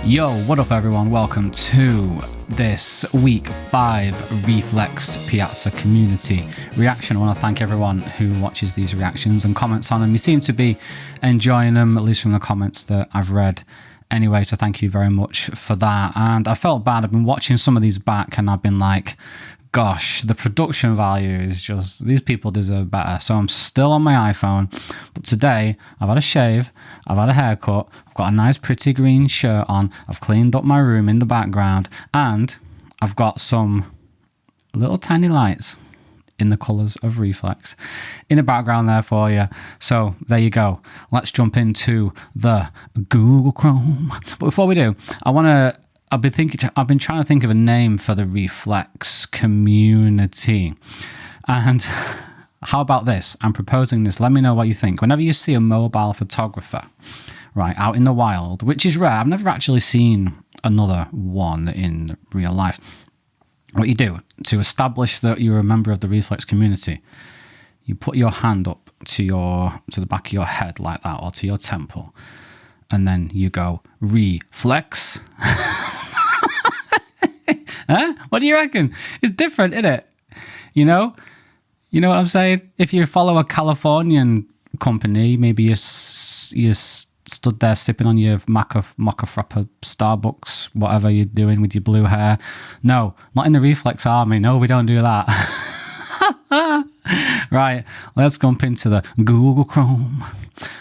Yo, what up everyone? Welcome to this week 5 Reflex Piazza community reaction. I want to thank everyone who watches these reactions and comments on them. You seem to be enjoying them, at least from the comments that I've read. Anyway, so thank you very much for that. And I felt bad. I've been watching some of these back and I've been like, gosh, the production value is just, these people deserve better. So I'm still on my iPhone, but today I've had a shave, I've had a haircut, I've got a nice pretty green shirt on, I've cleaned up my room in the background, and I've got some little tiny lights in the colours of Reflex in the background there for you. So there you go. Let's jump into the Google Chrome. But before we do, I've been trying to think of a name for the Reflex community. And how about this? I'm proposing this. Let me know what you think. Whenever you see a mobile photographer, right, out in the wild, which is rare, I've never actually seen another one in real life. What you do to establish that you're a member of the Reflex community, you put your hand up to the back of your head like that, or to your temple, and then you go, Reflex. Huh? What do you reckon? It's different, isn't it? You know what I'm saying? If you follow a Californian company, maybe you stood there sipping on your mocha frappa Starbucks, whatever you're doing with your blue hair. No, not in the Reflex army. No, we don't do that. Right, let's jump into the Google Chrome.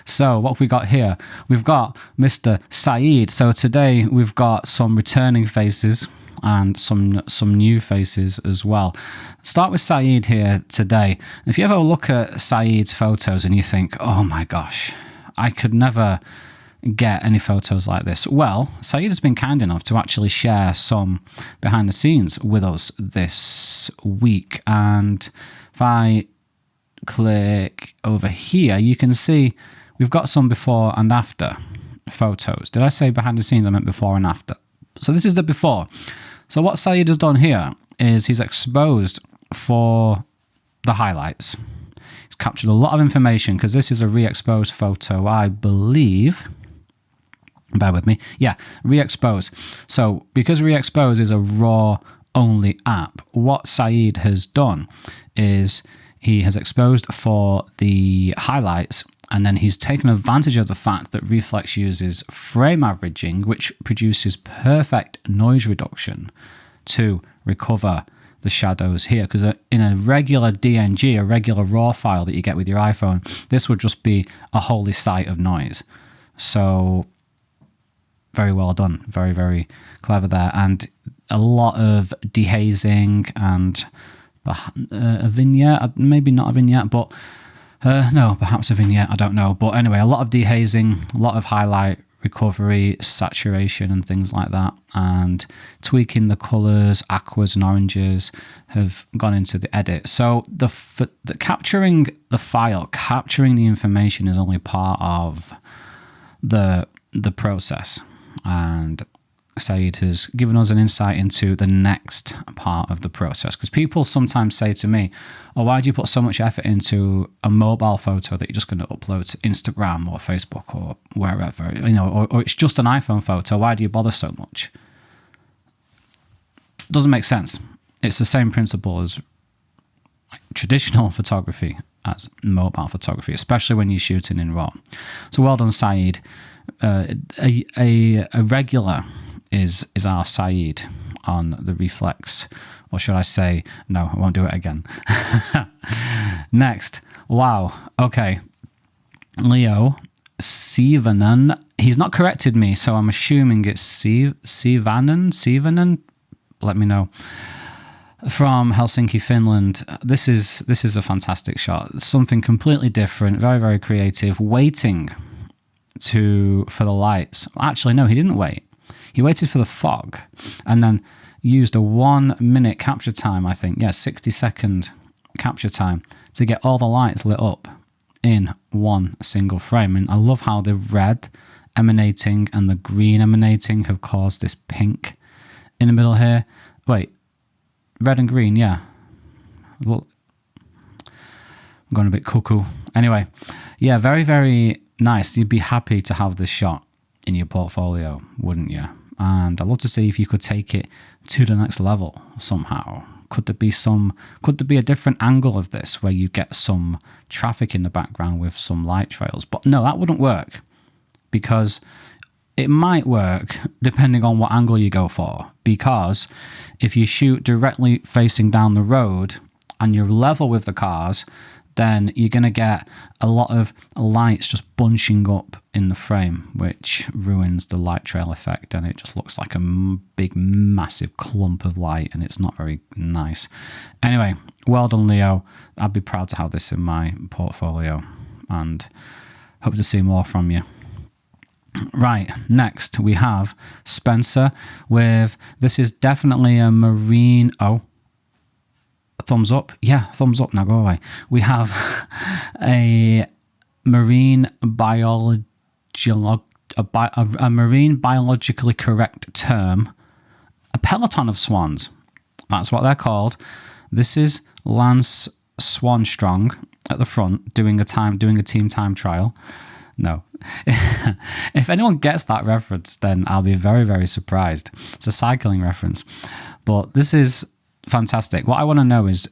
So what have we got here? We've got Mr. Saeed. So today we've got some returning faces and some new faces as well. Start with Saeed here today. If you ever look at Saeed's photos and you think, oh my gosh, I could never get any photos like this. Well, Saeed has been kind enough to actually share some behind the scenes with us this week. And if I click over here, you can see we've got some before and after photos. Did I say behind the scenes? I meant before and after. So this is the before. So what Saeed has done here is he's exposed for the highlights. He's captured a lot of information because this is a re-exposed photo, I believe. Bear with me. Yeah, re-expose. So because re-expose is a RAW only app, what Saeed has done is he has exposed for the highlights, and then he's taken advantage of the fact that Reflex uses frame averaging, which produces perfect noise reduction to recover the shadows here. Because in a regular DNG, a regular RAW file that you get with your iPhone, this would just be a holy sight of noise. So very well done. Very, very clever there. And a lot of dehazing and a vignette, maybe not a vignette, but no, perhaps a vignette, I don't know. But anyway, a lot of dehazing, a lot of highlight recovery, saturation and things like that. And tweaking the colours, aquas and oranges have gone into the edit. So the capturing the file, capturing the information is only part of the process. And Saeed has given us an insight into the next part of the process, because people sometimes say to me, oh, why do you put so much effort into a mobile photo that you're just going to upload to Instagram or Facebook or wherever, or it's just an iPhone photo, why do you bother so much? Doesn't make sense. It's the same principle as traditional photography as mobile photography, especially when you're shooting in RAW. So well done, Saeed. A regular is our Saeed on the Reflex, or should I say, no, I won't do it again. Next, wow, okay, Leo Sivanen. He's not corrected me, so I'm assuming it's Sivanen. Let me know. From Helsinki, Finland. This is a fantastic shot. Something completely different, very, very creative. Waiting for the lights. Actually, no, he didn't wait. He waited for the fog and then used a 1 minute capture time, I think. Yeah, 60-second capture time to get all the lights lit up in one single frame. And I love how the red emanating and the green emanating have caused this pink in the middle here. Wait, red and green, yeah. Look, I'm going a bit cuckoo. Anyway, yeah, very, very nice. You'd be happy to have this shot in your portfolio, wouldn't you? and I'd love to see if you could take it to the next level somehow. Could there be a different angle of this where you get some traffic in the background with some light trails? But no, that wouldn't work, because it might work depending on what angle you go for. Because if you shoot directly facing down the road and you're level with the cars, then you're going to get a lot of lights just bunching up in the frame, which ruins the light trail effect, and it just looks like a big, massive clump of light, and it's not very nice. Anyway, well done, Leo. I'd be proud to have this in my portfolio, and hope to see more from you. Right, next we have Spencer with, this is definitely a marine... Oh, thumbs up. Yeah, thumbs up. Now go away. We have a marine a marine biologically correct term, a peloton of swans. That's what they're called. This is Lance Swanstrong at the front doing a team time trial. No. If anyone gets that reference, then I'll be very, very surprised. It's a cycling reference. But this is fantastic. What I want to know is,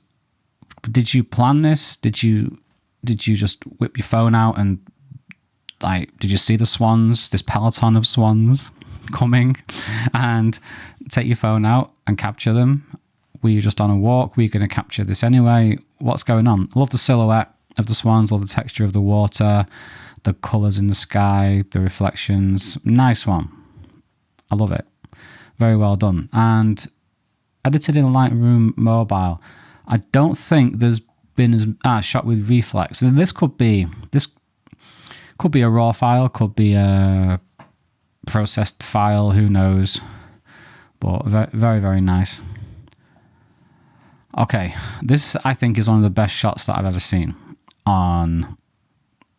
did you plan this? Did you just whip your phone out and did you see the swans, this peloton of swans coming, and take your phone out and capture them? Were you just on a walk? Were you going to capture this anyway? What's going on? I love the silhouette of the swans, love the texture of the water, the colours in the sky, the reflections. Nice one. I love it. Very well done. And edited in Lightroom Mobile. I don't think there's been shot with REEFLEX. This could be a raw file, could be a processed file, who knows. But very, very nice. Okay, this I think is one of the best shots that I've ever seen in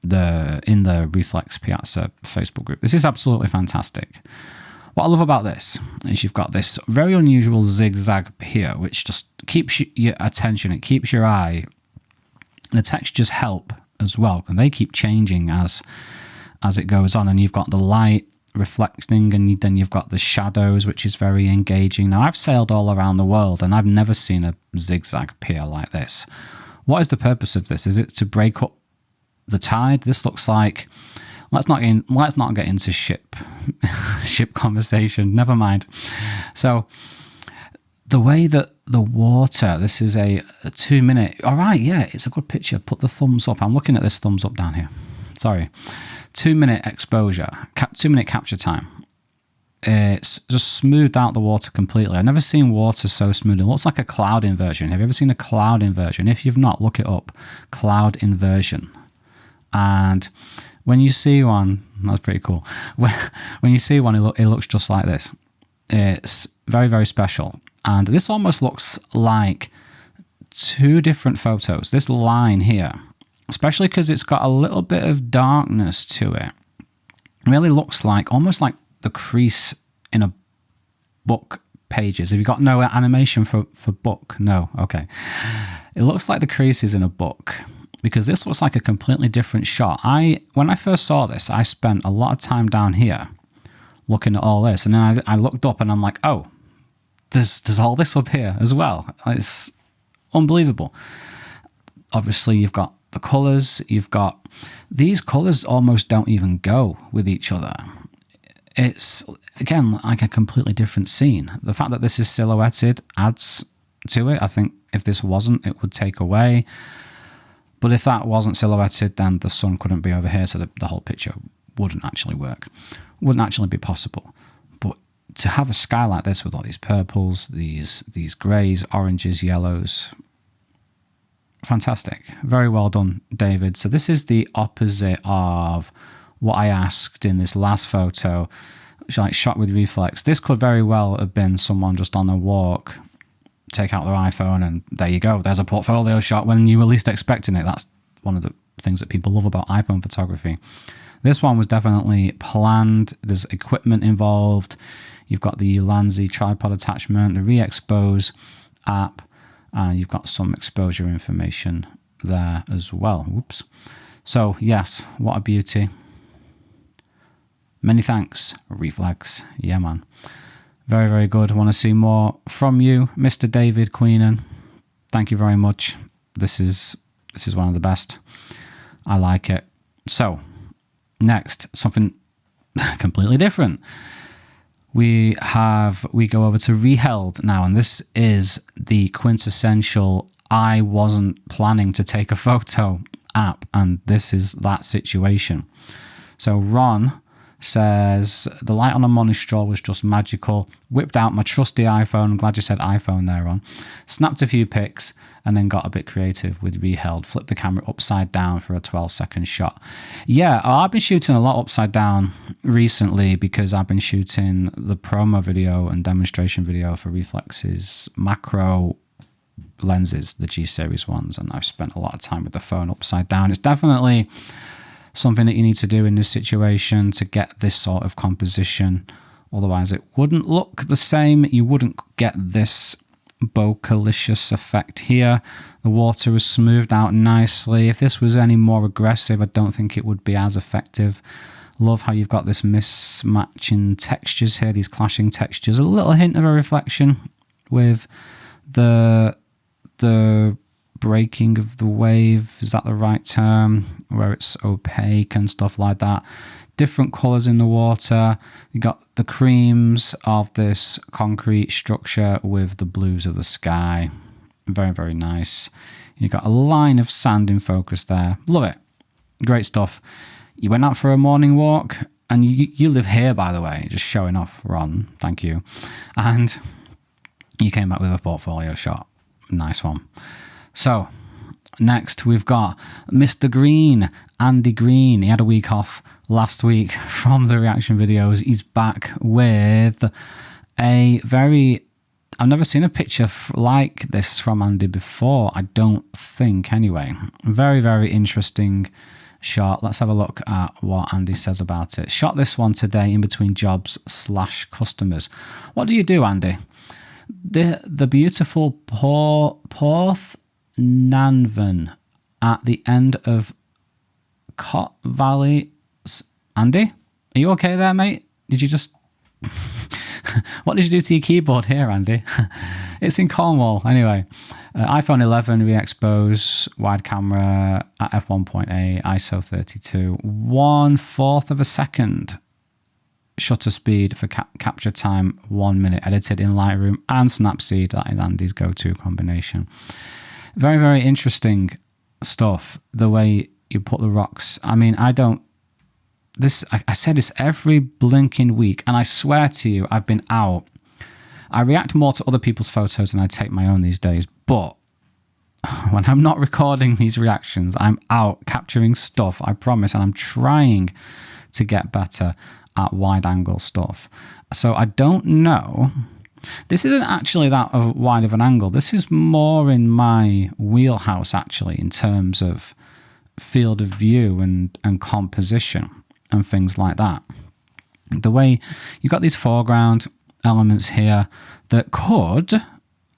the REEFLEX Piazza Facebook group. This is absolutely fantastic. What I love about this is you've got this very unusual zigzag here, which just keeps your attention, it keeps your eye. The textures help as well, and they keep changing as it goes on. And you've got the light reflecting, and then you've got the shadows, which is very engaging. Now, I've sailed all around the world, and I've never seen a zigzag pier like this. What is the purpose of this? Is it to break up the tide? This looks like... Let's not get into ship conversation. Never mind. So the way that the water, this is a 2 minute. All right, yeah, it's a good picture. Put the thumbs up. I'm looking at this thumbs up down here. Sorry, 2 minute exposure, 2 minute capture time. It's just smoothed out the water completely. I've never seen water so smooth. It looks like a cloud inversion. Have you ever seen a cloud inversion? If you've not, look it up. Cloud inversion. And when you see one, that's pretty cool. When you see one, it looks just like this. It's very, very special. And this almost looks like two different photos. This line here, especially because it's got a little bit of darkness to it, really looks like almost like the crease in a book pages. Have you got no animation for book? No? Okay. It looks like the creases in a book, because this looks like a completely different shot. When I first saw this, I spent a lot of time down here looking at all this, and then I looked up and I'm like, oh, there's all this up here as well. It's unbelievable. Obviously, you've got the colours. You've got these colours almost don't even go with each other. It's, again, like a completely different scene. The fact that this is silhouetted adds to it. I think if this wasn't, it would take away. But if that wasn't silhouetted, then the sun couldn't be over here, so the whole picture wouldn't actually work. Wouldn't actually be possible. But to have a sky like this with all these purples, these greys, oranges, yellows, fantastic. Very well done, David. So this is the opposite of what I asked in this last photo, like shot with REEFLEX. This could very well have been someone just on a walk, take out their iPhone, and there you go. There's a portfolio shot when you were least expecting it. That's one of the things that people love about iPhone photography. This one was definitely planned. There's equipment involved. You've got the Ulanzi tripod attachment, the Re-Expose app, and you've got some exposure information there as well. Whoops. So yes, what a beauty. Many thanks, Reflex. Yeah, man. Very, very good. I want to see more from you, Mr. David Queenan. Thank you very much. This is one of the best. I like it. So, next, something completely different. We go over to Reheld now, and this is the quintessential I wasn't planning to take a photo app, and this is that situation. So Ron says, the light on a money straw was just magical. Whipped out my trusty iPhone. I'm glad you said iPhone there, Ron. Snapped a few pics and then got a bit creative with Reheld. Flipped the camera upside down for a 12-second shot. Yeah, I've been shooting a lot upside down recently because I've been shooting the promo video and demonstration video for Reflex's macro lenses, the G series ones, and I've spent a lot of time with the phone upside down. It's definitely something that you need to do in this situation to get this sort of composition. Otherwise, it wouldn't look the same. You wouldn't get this bokeh-licious effect here. The water is smoothed out nicely. If this was any more aggressive, I don't think it would be as effective. Love how you've got this mismatching textures here, these clashing textures. A little hint of a reflection with the breaking of the wave, is that the right term, where it's opaque and stuff like that. Different colors in the water. You got the creams of this concrete structure with the blues of the sky. Very, very nice. You got a line of sand in focus there. Love it. Great stuff. You went out for a morning walk, and you live here, by the way, just showing off, Ron. Thank you. And you came back with a portfolio shot. Nice one. So, next we've got Mr. Green, Andy Green. He had a week off last week from the reaction videos. He's back with a very... I've never seen a picture like this from Andy before, I don't think, anyway. Very, very interesting shot. Let's have a look at what Andy says about it. Shot this one today in between jobs/customers. What do you do, Andy? The beautiful Porth Nanvan at the end of Cot Valley. Andy, are you okay there, mate? Did you just... What did you do to your keyboard here, Andy? It's in Cornwall. Anyway, iPhone 11 re-expose, wide camera at f1.8, ISO 32, 1/4 of a second. Shutter speed for capture time, 1 minute. Edited in Lightroom and Snapseed. That is Andy's go-to combination. Very, very interesting stuff. The way you put the rocks. I mean, I say this every blinking week, and I swear to you, I've been out. I react more to other people's photos than I take my own these days, but when I'm not recording these reactions, I'm out capturing stuff, I promise, and I'm trying to get better at wide angle stuff. So I don't know. This isn't actually that wide of an angle. This is more in my wheelhouse, actually, in terms of field of view and composition and things like that. The way you've got these foreground elements here that could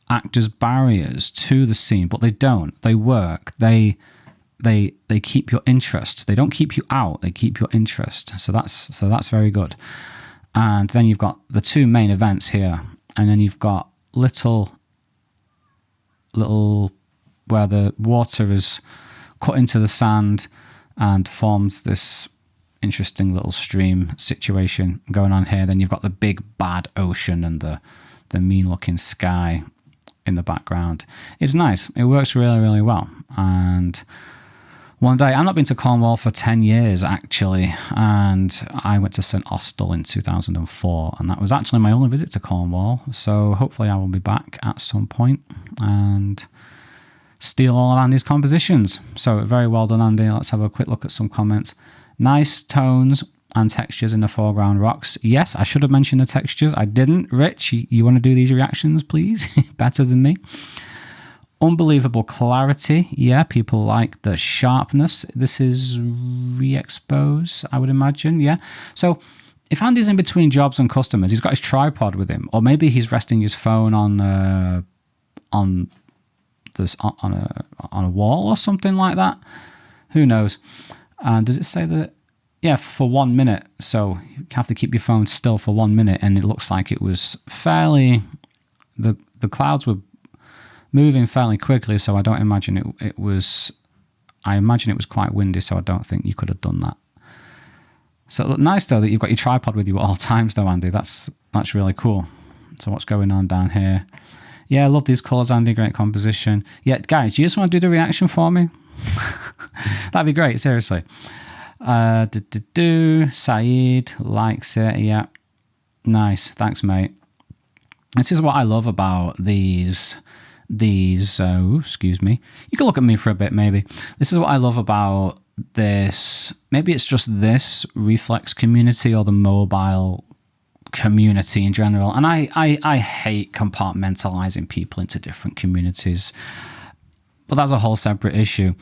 act as barriers to the scene, but they don't. They work. They keep your interest. They don't keep you out. They keep your interest. So that's very good. And then you've got the two main events here, and then you've got little where the water is cut into the sand and forms this interesting little stream situation going on here. Then you've got the big bad ocean and the mean looking sky in the background. It's nice. It works really, really well. And one day, I've not been to Cornwall for 10 years actually, and I went to St Austell in 2004, and that was actually my only visit to Cornwall. So hopefully I will be back at some point and steal all of Andy's compositions. So very well done, Andy. Let's have a quick look at some comments. Nice tones and textures in the foreground rocks. Yes, I should have mentioned the textures. I didn't. Rich, you want to do these reactions, please? Better than me. Unbelievable clarity. Yeah, people like the sharpness. This is re-expose, I would imagine. Yeah. So if Andy's in between jobs and customers, he's got his tripod with him, or maybe he's resting his phone on a wall or something like that. Who knows? Does it say that yeah, for 1 minute. So you have to keep your phone still for 1 minute, and it looks like it was fairly, the clouds were moving fairly quickly, so I don't imagine it was, I imagine it was quite windy, so I don't think you could have done that. So it looked nice though that you've got your tripod with you at all times though, Andy. That's really cool. So what's going on down here? Yeah, I love these colours, Andy. Great composition. Yeah, guys, do you just want to do the reaction for me? That'd be great, seriously. Saeed likes it. Yeah, nice. Thanks, mate. This is what I love about these. Excuse me. You can look at me for a bit, maybe. This is what I love about this. Maybe it's just this REEFLEX community or the mobile community in general. And I hate compartmentalizing people into different communities, but that's a whole separate issue.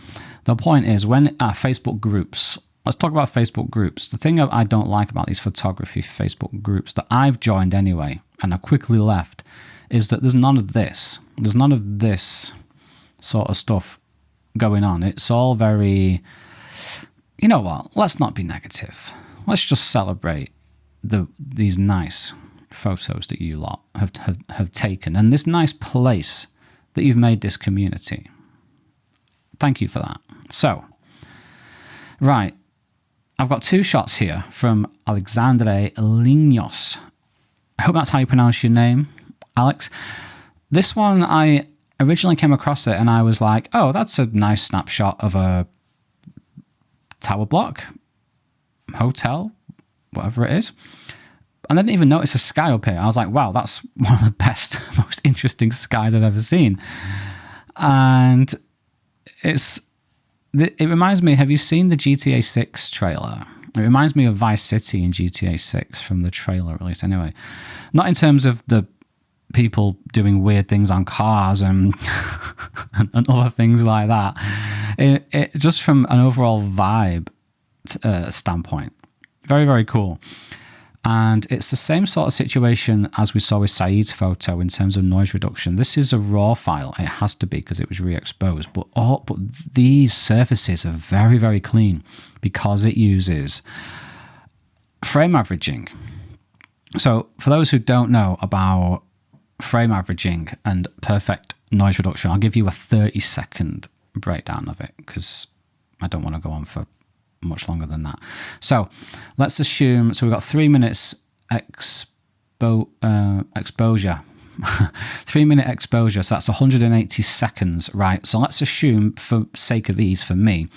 The point is, when Facebook groups, let's talk about Facebook groups. The thing I don't like about these photography Facebook groups that I've joined anyway, and I quickly left, is that there's none of this. There's none of this sort of stuff going on. It's all very, you know what, let's not be negative. Let's just celebrate these nice photos that you lot have taken, and this nice place that you've made this community. Thank you for that. So, right, I've got 2 shots here from Alexandre Lignos. I hope that's how you pronounce your name, Alex. This one, I originally came across it and I was like, oh, that's a nice snapshot of a tower block, hotel, whatever it is. And I didn't even notice a sky up here. I was like, wow, that's one of the best, most interesting skies I've ever seen. And it reminds me, have you seen the GTA 6 trailer? It reminds me of Vice City in GTA 6 from the trailer, at least anyway. Not in terms of the people doing weird things on cars and and other things like that. It just from an overall vibe standpoint. Very, very cool. And it's the same sort of situation as we saw with Saeed's photo in terms of noise reduction. This is a raw file. It has to be because it was re-exposed. But these surfaces are very, very clean because it uses frame averaging. So for those who don't know about frame averaging and perfect noise reduction, I'll give you a 30-second breakdown of it because I don't want to go on for much longer than that. So let's assume, so we've got 3 minutes exposure. 3 minute exposure, so that's 180 seconds, right? So let's assume, for sake of ease for me,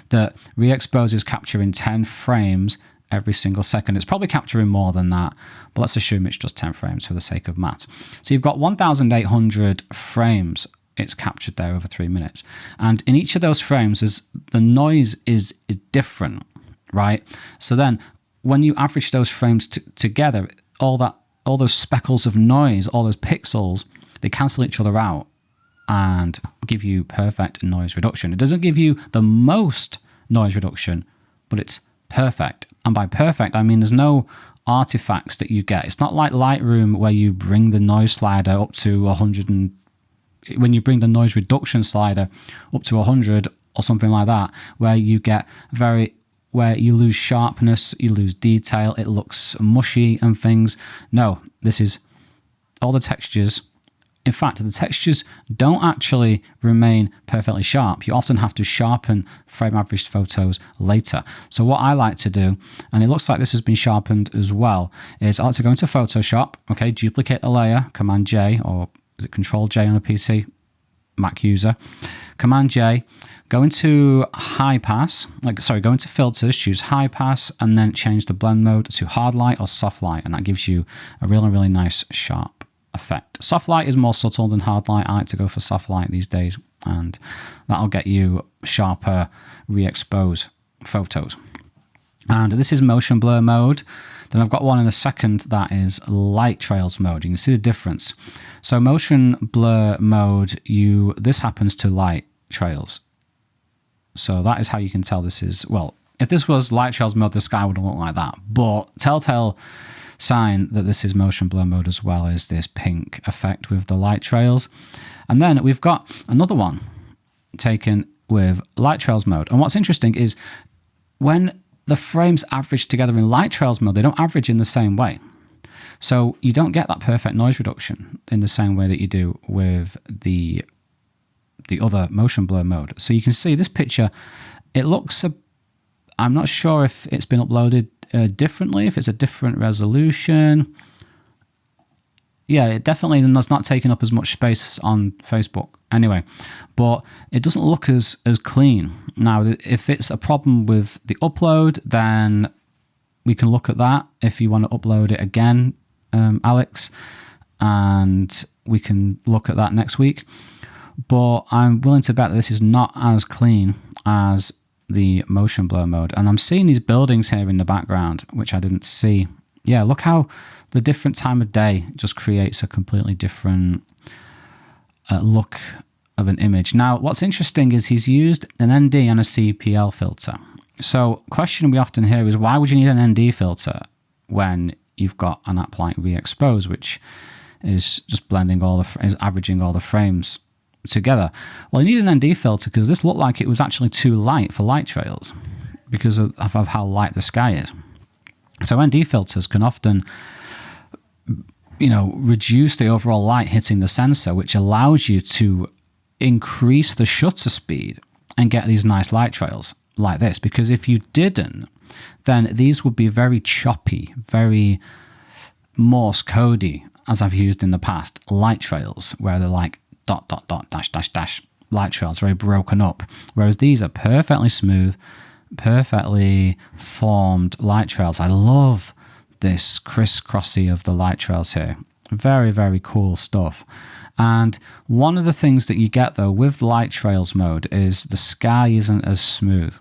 that re-expose is capturing 10 frames every single second. It's probably capturing more than that, but let's assume it's just 10 frames for the sake of math. So you've got 1,800 frames it's captured there over 3 minutes. And in each of those frames, the noise is different, right? So then when you average those frames together, all those speckles of noise, all those pixels, they cancel each other out and give you perfect noise reduction. It doesn't give you the most noise reduction, but it's perfect. And by perfect, I mean there's no artifacts that you get. It's not like Lightroom where you bring the noise slider up to 100 when you bring the noise reduction slider up to 100 or something like that, where you lose sharpness, you lose detail, it looks mushy and things. No, this is all the textures. In fact, the textures don't actually remain perfectly sharp. You often have to sharpen frame averaged photos later. So what I like to do, and it looks like this has been sharpened as well, is I like to go into Photoshop, okay, duplicate the layer, Command J, or is it Control J on a PC? Mac user. Command J, go into go into filters, choose high pass, and then change the blend mode to hard light or soft light, and that gives you a really nice sharp effect. Soft light is more subtle than hard light. I like to go for soft light these days, and that'll get you sharper re-expose photos. And this is motion blur mode. Then I've got one in a second that is light trails mode. You can see the difference. So motion blur mode, this happens to light trails. So that is how you can tell this is, well, if this was light trails mode, the sky wouldn't look like that. But telltale sign that this is motion blur mode as well is this pink effect with the light trails. And then we've got another one taken with light trails mode. And what's interesting is when the frames average together in light trails mode. They don't average in the same way. So you don't get that perfect noise reduction in the same way that you do with the other motion blur mode. So you can see this picture, it looks, I'm not sure if it's been uploaded differently, if it's a different resolution. Yeah, it definitely does not taking up as much space on Facebook anyway, but it doesn't look as clean. Now, if it's a problem with the upload, then we can look at that if you want to upload it again, Alex, and we can look at that next week. But I'm willing to bet that this is not as clean as the motion blur mode. And I'm seeing these buildings here in the background, which I didn't see. Yeah, look how the different time of day just creates a completely different look of an image. Now, what's interesting is he's used an ND and a CPL filter. So question we often hear is, why would you need an ND filter when you've got an app like Re-Expose, which is just blending is averaging all the frames together? Well, you need an ND filter because this looked like it was actually too light for light trails because of how light the sky is. So ND filters can often, reduce the overall light hitting the sensor, which allows you to increase the shutter speed and get these nice light trails like this. Because if you didn't, then these would be very choppy, very Morse codey, as I've used in the past, light trails, where they're like dot, dot, dot, dash, dash, dash, light trails, very broken up. Whereas these are perfectly smooth, perfectly formed light trails. I love this crisscrossy of the light trails here. Very, very cool stuff. And one of the things that you get though with light trails mode is the sky isn't as smooth.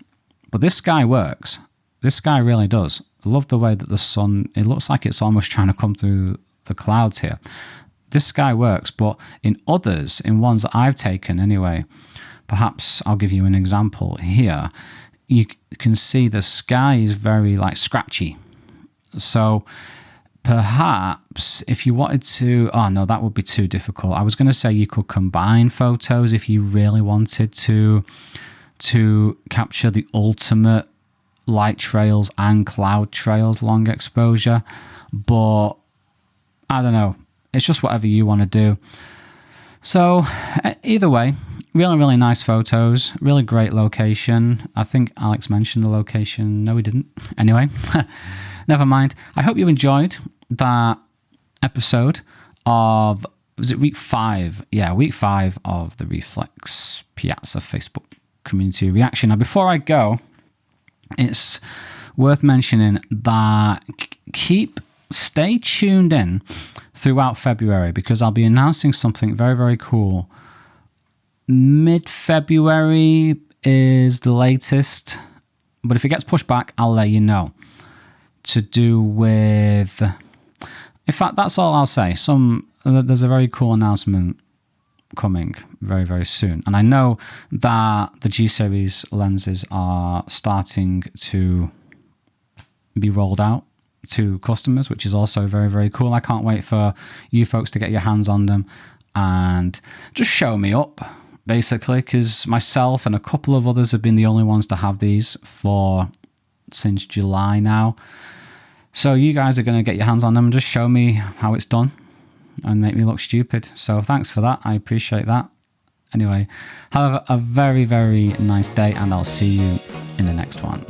But this sky works. This sky really does. I love the way that the sun, it looks like it's almost trying to come through the clouds here. This sky works, but in others, in ones that I've taken anyway, perhaps I'll give you an example here. You can see the sky is very like scratchy. So perhaps if you wanted to, oh no, that would be too difficult. I was going to say you could combine photos if you really wanted to capture the ultimate light trails and cloud trails long exposure, but I don't know. It's just whatever you want to do. So either way, really, really nice photos, really great location. I think Alex mentioned the location. No, he didn't. Anyway, never mind. I hope you enjoyed that episode of, was it week 5? Yeah, week 5 of the REEFLEX Piazza Facebook community reaction. Now, before I go, it's worth mentioning that stay tuned in throughout February because I'll be announcing something very, very cool. Mid-February is the latest, but if it gets pushed back, I'll let you know. To do with, in fact, that's all I'll say. There's a very cool announcement coming very, very soon. And I know that the G-Series lenses are starting to be rolled out to customers, which is also very, very cool. I can't wait for you folks to get your hands on them and just show me up, basically, because myself and a couple of others have been the only ones to have these since July now. So you guys are going to get your hands on them and just show me how it's done and make me look stupid. So thanks for that. I appreciate that. Anyway, have a very, very nice day and I'll see you in the next one.